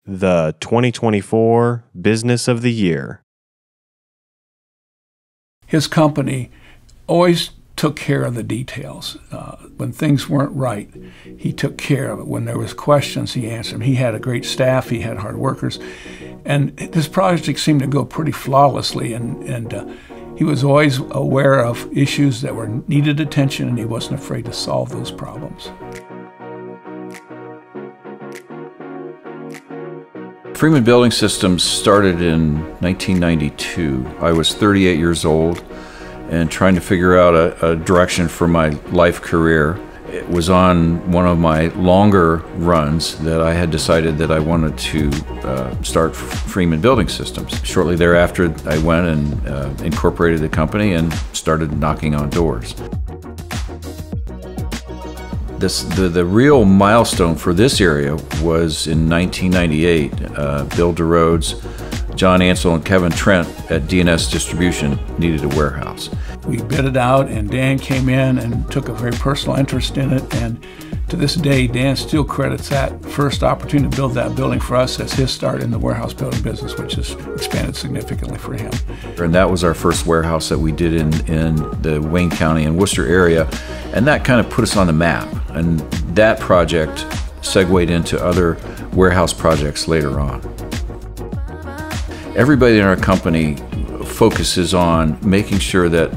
The 2024 Business of the Year. His company always took care of the details. When things weren't right, he took care of it. When there was questions, he answered them. He had a great staff. He had hard workers. And this project seemed to go pretty flawlessly. And he was always aware of issues that needed attention, and he wasn't afraid to solve those problems. Freeman Building Systems started in 1992. I was 38 years old and trying to figure out a direction for my life career. It was on one of my longer runs that I had decided that I wanted to start Freeman Building Systems. Shortly thereafter, I went and incorporated the company and started knocking on doors. The real milestone for this area was in 1998. Bill DeRhodes, John Ansel, and Kevin Trent at D&S Distribution needed a warehouse. We bid it out, and Dan came in and took a very personal interest in it. And to this day, Dan still credits that first opportunity to build that building for us as his start in the warehouse building business, which has expanded significantly for him. And that was our first warehouse that we did in the Wayne County and Worcester area. And that kind of put us on the map. And that project segued into other warehouse projects later on. Everybody in our company focuses on making sure that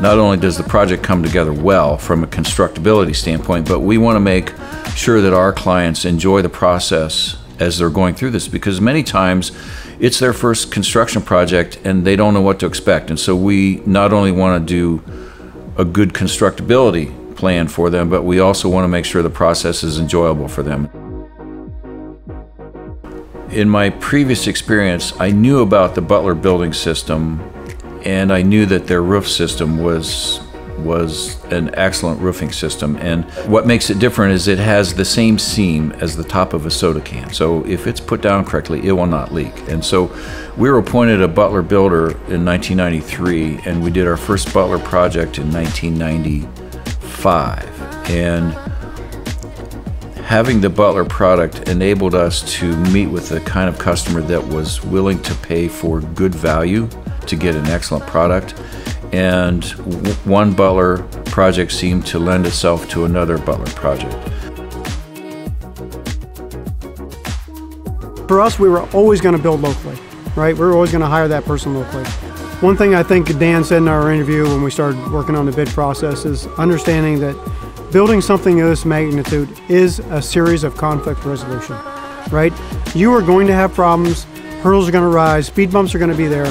not only does the project come together well from a constructability standpoint, but we want to make sure that our clients enjoy the process as they're going through this, because many times it's their first construction project and they don't know what to expect. And so we not only want to do a good constructability plan for them, but we also want to make sure the process is enjoyable for them. In my previous experience, I knew about the Butler building system, and I knew that their roof system was an excellent roofing system. And what makes it different is it has the same seam as the top of a soda can. So if it's put down correctly, it will not leak. And so we were appointed a Butler builder in 1993, and we did our first Butler project in 1995. And having the Butler product enabled us to meet with the kind of customer that was willing to pay for good value to get an excellent product. And one Butler project seemed to lend itself to another Butler project. For us, we were always going to build locally, right? We were always going to hire that person locally. One thing I think Dan said in our interview when we started working on the bid process is understanding that building something of this magnitude is a series of conflict resolution, right? You are going to have problems, hurdles are going to rise, speed bumps are going to be there.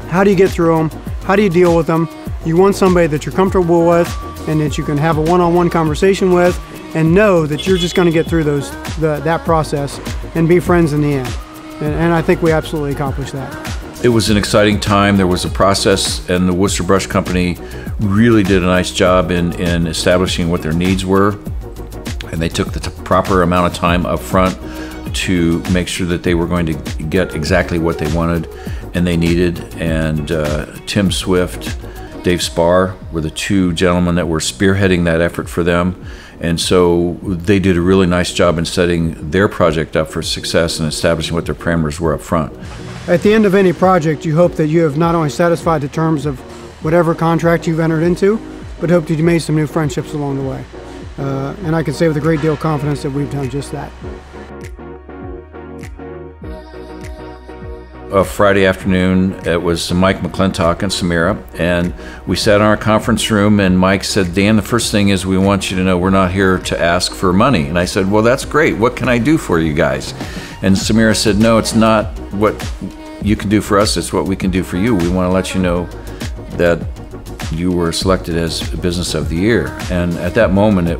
How do you get through them? How do you deal with them? You want somebody that you're comfortable with and that you can have a one-on-one conversation with and know that you're just going to get through that process and be friends in the end. And I think we absolutely accomplished that. It was an exciting time. There was a process, and the Worcester Brush Company really did a nice job in establishing what their needs were. And they took the proper amount of time up front to make sure that they were going to get exactly what they wanted and they needed. And Tim Swift, Dave Spar were the two gentlemen that were spearheading that effort for them. And so they did a really nice job in setting their project up for success and establishing what their parameters were up front. At the end of any project, you hope that you have not only satisfied the terms of whatever contract you've entered into, but hope that you made some new friendships along the way. And I can say with a great deal of confidence that we've done just that. A Friday afternoon, it was Mike McClintock and Samira, and we sat in our conference room, and Mike said, Dan, the first thing is we want you to know we're not here to ask for money. And I said, well, that's great. What can I do for you guys? And Samira said, no, it's not what you can do for us, it's what we can do for you. We want to let you know that you were selected as Business of the Year. And at that moment, I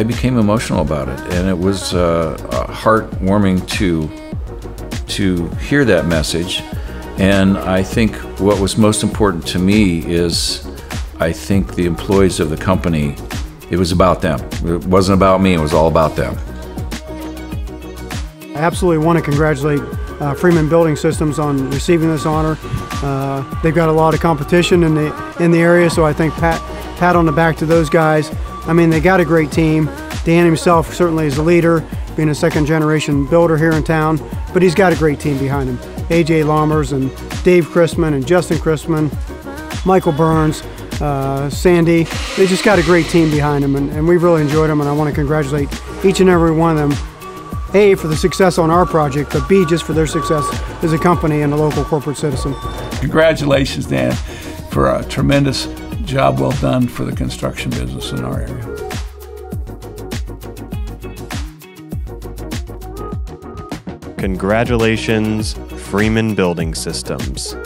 became emotional about it, and it was heartwarming to hear that message. And I think what was most important to me is I think the employees of the company, it was about them. It wasn't about me, it was all about them. I absolutely want to congratulate Freeman Building Systems on receiving this honor. They've got a lot of competition in the area, so I think pat on the back to those guys. I mean, they got a great team. Dan himself certainly is a leader, being a second-generation builder here in town, but he's got a great team behind him. A.J. Lammers and Dave Chrisman and Justin Chrisman, Michael Burns, Sandy. They just got a great team behind them, and we've really enjoyed them, and I want to congratulate each and every one of them, A, for the success on our project, but B, just for their success as a company and a local corporate citizen. Congratulations, Dan, for a tremendous job well done for the construction business in our area. Congratulations, Freeman Building Systems.